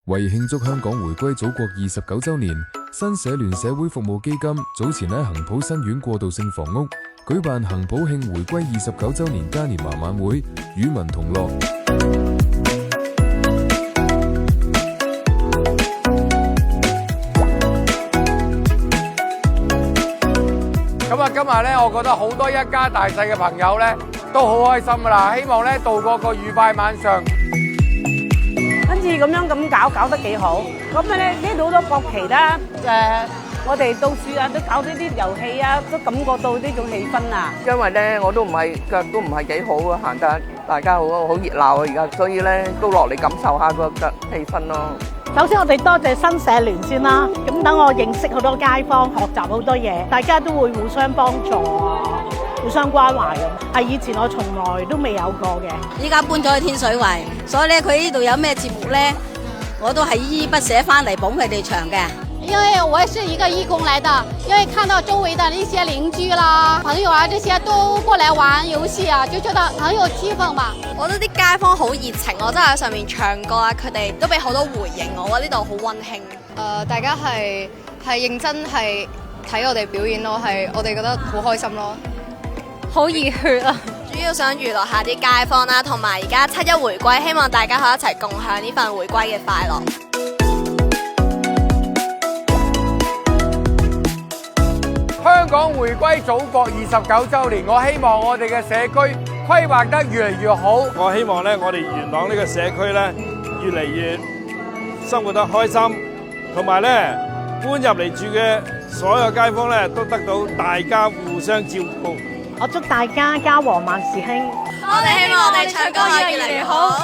為慶祝香港回歸祖國29週年，新社聯社會服務基金早前喺恒普新苑過渡性房屋舉辦恒普慶回歸29週年嘉年華晚會，與民同樂。今日咧，我覺得好多一家大細嘅朋友咧都好開心噶啦，希望咧度過個愉快晚上。跟住咁樣搞得幾好。咁咧呢度好多國旗啦，我哋到處啊都搞呢啲遊戲啊，都感覺到呢種氣氛啊。因為咧我都唔係腳都唔係幾好啊，行得大家好熱鬧啊而家，所以咧都落嚟感受下個氣氛咯。首先我哋多謝新社聯先啦，咁等我認識好多街坊，學習好多嘢，大家都會互相幫助啊，互相關懷咁，係以前我從來都未有過嘅。依家搬咗去天水圍，所以咧佢呢度有咩節目咧，我都係依依不捨翻嚟捧佢哋場嘅。因為我是一個義工來的，因為看到周圍的一些鄰居啦、朋友啊，這些都過來玩遊戲啊，就覺得很有氣氛嘛。我覺得啲街坊好熱情，我真係喺上面唱歌啊，佢哋都俾好多回應我，覺得呢度好溫馨。大家係認真係睇我哋表演咯，係我哋覺得好開心咯，好熱血啊！主要想娛樂下啲街坊啦，同埋而家7·1回歸，希望大家可以一齊共享呢份回歸嘅快樂。香港回歸祖國29週年，我希望我哋嘅社區規劃得越嚟越好。我希望咧，我哋元朗呢個社區咧，越嚟越生活得開心，同埋咧搬入嚟住嘅所有街坊咧，都得到大家互相照顧。我祝大家家和萬事興。我哋希望我哋唱歌可以越嚟越好。